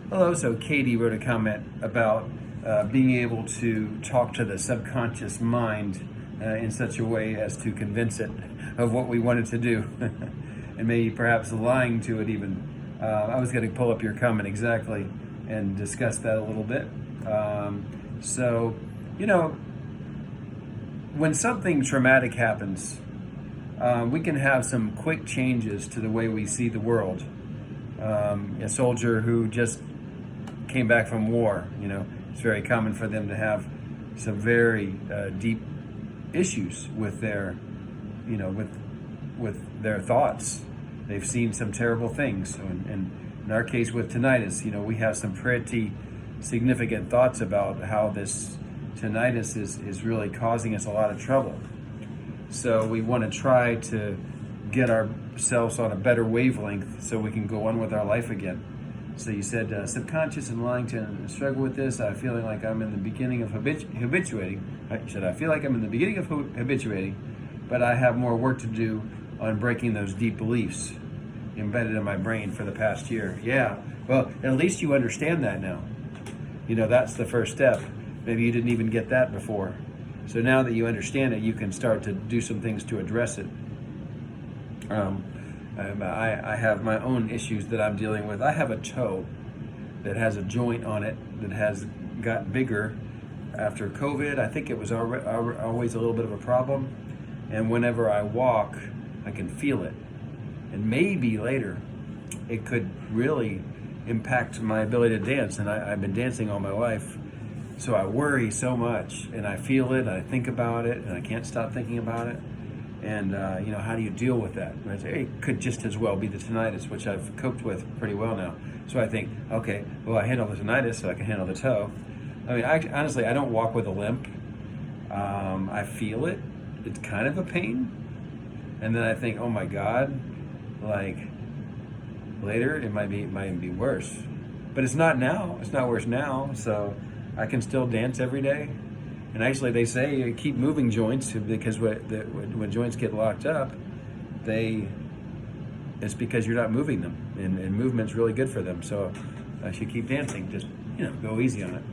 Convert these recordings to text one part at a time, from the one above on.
Hello. So Katie wrote a comment about being able to talk to the subconscious mind in such a way as to convince it of what we wanted to do, and maybe perhaps lying to it even. I was going to pull up your comment exactly and discuss that a little bit. So, you know, when something traumatic happens, we can have some quick changes to the way we see the world. A soldier who just came back from war, it's very common for them to have some very deep issues with their, with their thoughts. They've seen some terrible things. And in our case with tinnitus, we have some pretty significant thoughts about how this tinnitus is really causing us a lot of trouble. So we want to try to get ourselves on a better wavelength so we can go on with our life again. So you said subconscious and lying to struggle with this. I feel like I'm in the beginning of habituating. I feel like I'm in the beginning of habituating, but I have more work to do on breaking those deep beliefs embedded in my brain for the past year. Yeah, well, at least you understand that now. That's the first step. Maybe you didn't even get that before. So now that you understand it, you can start to do some things to address it. I have my own issues that I'm dealing with. I have a toe that has a joint on it that has got bigger after COVID. I think it was always a little bit of a problem. And whenever I walk, I can feel it. And maybe later, it could really impact my ability to dance. And I've been dancing all my life. So I worry so much, and I feel it, and I think about it, and I can't stop thinking about it. And, how do you deal with that? And I say, hey, it could just as well be the tinnitus, which I've coped with pretty well now. So I think, okay, well, I handle the tinnitus, so I can handle the toe. I mean, honestly, I don't walk with a limp. I feel it. It's kind of a pain. And then I think, oh my God, like later it might even be worse. But it's not now. It's not worse now. So I can still dance every day. And actually, they say you keep moving joints because when joints get locked up, it's because you're not moving them, and movement's really good for them. So I should keep dancing. Just go easy on it.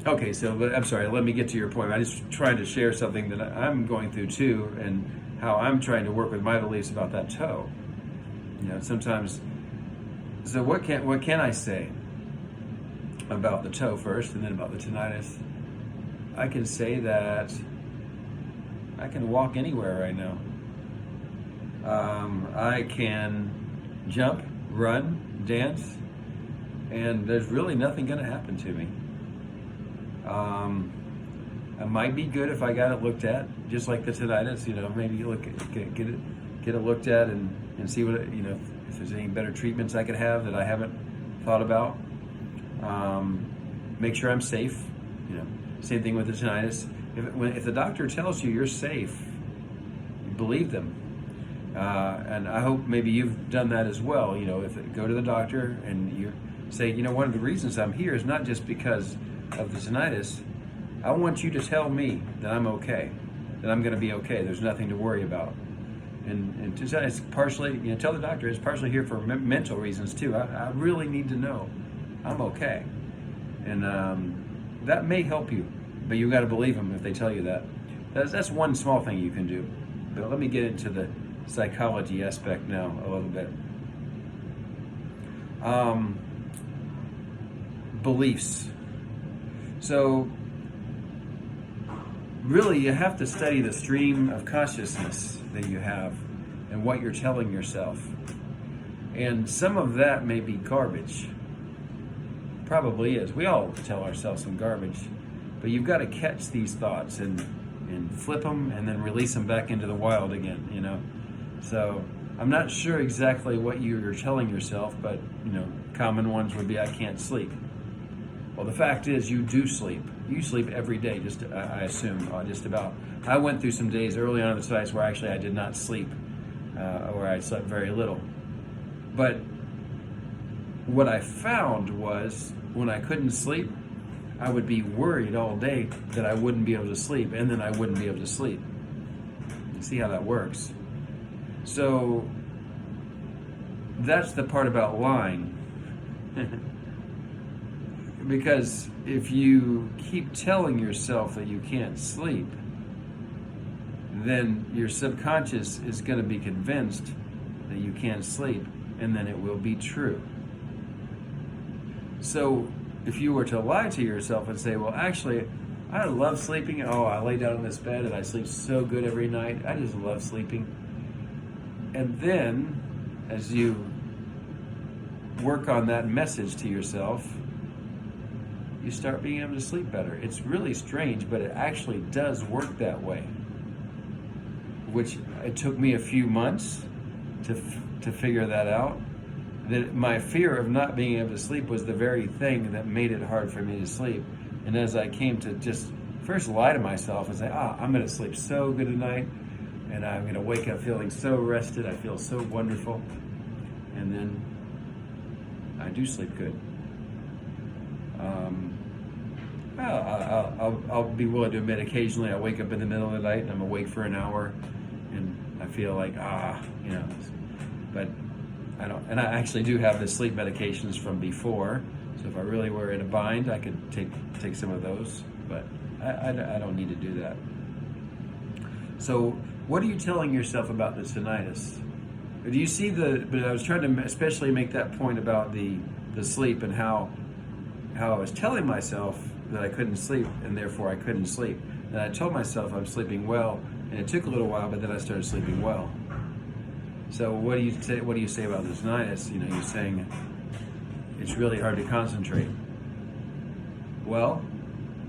Okay, so I'm sorry. Let me get to your point. I just trying to share something that I'm going through too, and how I'm trying to work with my beliefs about that toe. Sometimes. So what can I say about the toe first, and then about the tinnitus? I can say that I can walk anywhere right now. I can jump, run, dance, and there's really nothing going to happen to me. It might be good if I got it looked at, just like the tinnitus. Maybe get it looked at and see what if there's any better treatments I could have that I haven't thought about. Make sure I'm safe. Same thing with the tinnitus. If the doctor tells you you're safe, believe them. And I hope maybe you've done that as well. Go to the doctor and you say, one of the reasons I'm here is not just because of the tinnitus. I want you to tell me that I'm okay, that I'm going to be okay. There's nothing to worry about. And it's partially, tell the doctor it's partially here for mental reasons too. I really need to know I'm okay. And that may help you, but you got to believe them if they tell you that. That's one small thing you can do. But let me get into the psychology aspect now a little bit. Beliefs. So really you have to study the stream of consciousness that you have and what you're telling yourself. And some of that may be garbage. Probably is. We all tell ourselves some garbage. But you've got to catch these thoughts and flip them and then release them back into the wild again, So I'm not sure exactly what you're telling yourself, but, common ones would be, I can't sleep. Well, the fact is you do sleep. You sleep every day, I assume, just about. I went through some days early on in the sites where actually I did not sleep, or I slept very little. But what I found was when I couldn't sleep, I would be worried all day that I wouldn't be able to sleep, and then I wouldn't be able to sleep. See how that works. So that's the part about lying. Because if you keep telling yourself that you can't sleep, then your subconscious is going to be convinced that you can't sleep, and then it will be true. So if you were to lie to yourself and say, well, actually, I love sleeping. Oh, I lay down in this bed and I sleep so good every night. I just love sleeping. And then, as you work on that message to yourself, you start being able to sleep better. It's really strange, but it actually does work that way. Which it took me a few months to figure that out. That my fear of not being able to sleep was the very thing that made it hard for me to sleep. And as I came to just first lie to myself and say, I'm going to sleep so good tonight, and I'm going to wake up feeling so rested, I feel so wonderful, and then I do sleep good. I'll be willing to admit occasionally I wake up in the middle of the night and I'm awake for an hour and I feel like, but I don't, and I actually do have the sleep medications from before, so if I really were in a bind, I could take some of those, but I don't need to do that. So what are you telling yourself about the tinnitus? Do you see but I was trying to especially make that point about the sleep and how I was telling myself that I couldn't sleep and therefore I couldn't sleep. And I told myself I'm sleeping well, and it took a little while, but then I started sleeping well. So what do you say about the tinnitus? You're saying it's really hard to concentrate. Well,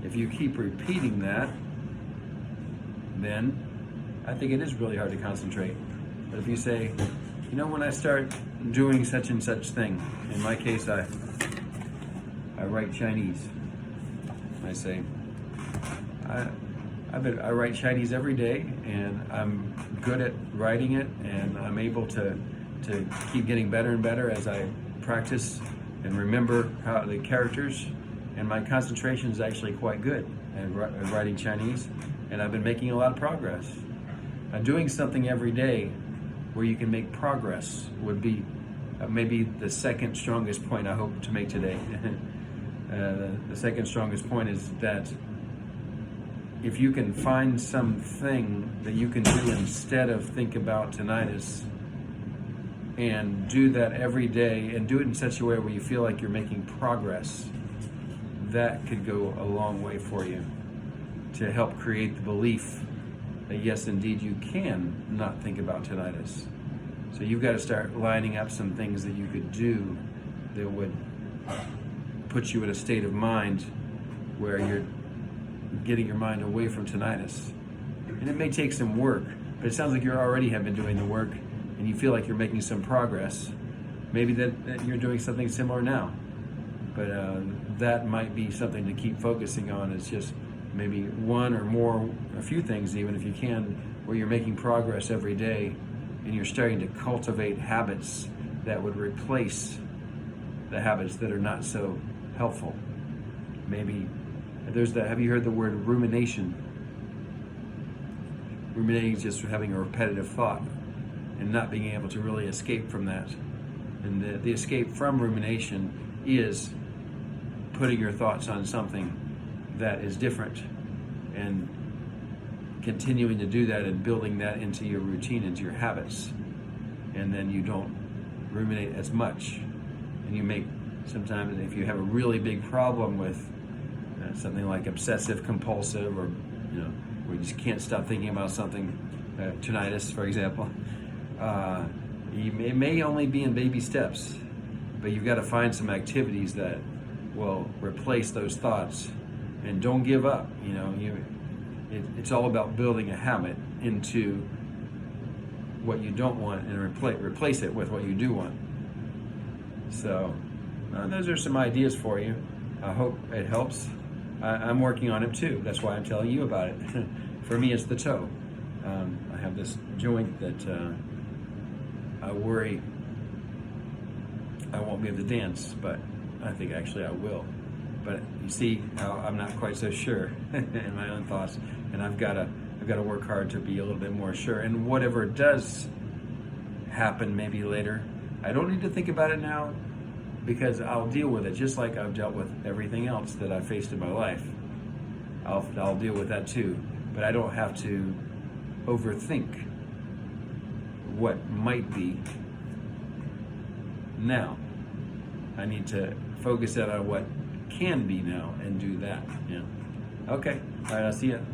if you keep repeating that, then I think it is really hard to concentrate. But if you say, when I start doing such and such thing, in my case, I write Chinese. I say, I write Chinese every day, and I'm good at writing it, and I'm able to keep getting better and better as I practice and remember how the characters, and my concentration is actually quite good at writing Chinese, and I've been making a lot of progress. Doing something every day where you can make progress would be maybe the second strongest point I hope to make today. The second strongest point is that if you can find something that you can do instead of think about tinnitus, and do that every day and do it in such a way where you feel like you're making progress, that could go a long way for you to help create the belief that yes, indeed, you can not think about tinnitus. So you've got to start lining up some things that you could do that would put you in a state of mind where you're getting your mind away from tinnitus. And it may take some work, but it sounds like you already have been doing the work and you feel like you're making some progress. Maybe that you're doing something similar now. But that might be something to keep focusing on. It's just maybe one or more, a few things even if you can, where you're making progress every day and you're starting to cultivate habits that would replace the habits that are not so helpful. Maybe have you heard the word rumination? Ruminating is just having a repetitive thought and not being able to really escape from that. And the escape from rumination is putting your thoughts on something that is different and continuing to do that and building that into your routine, into your habits. And then you don't ruminate as much. And you make, sometimes if you have a really big problem with something like obsessive compulsive, or where you just can't stop thinking about something, tinnitus for example, it may only be in baby steps, but you've got to find some activities that will replace those thoughts. And don't give up. It's all about building a habit into what you don't want and replace it with what you do want. So those are some ideas for you. I hope it helps. I'm working on it too. That's why I'm telling you about it. For me, it's the toe. I have this joint that I worry I won't be able to dance, but I think actually I will. But you see how I'm not quite so sure in my own thoughts, and I've got to work hard to be a little bit more sure. And whatever does happen maybe later, I don't need to think about it now, because I'll deal with it just like I've dealt with everything else that I've faced in my life. I'll deal with that too, but I don't have to overthink what might be now. I need to focus in on what can be now and do that. Yeah. Okay. All right. I'll see you.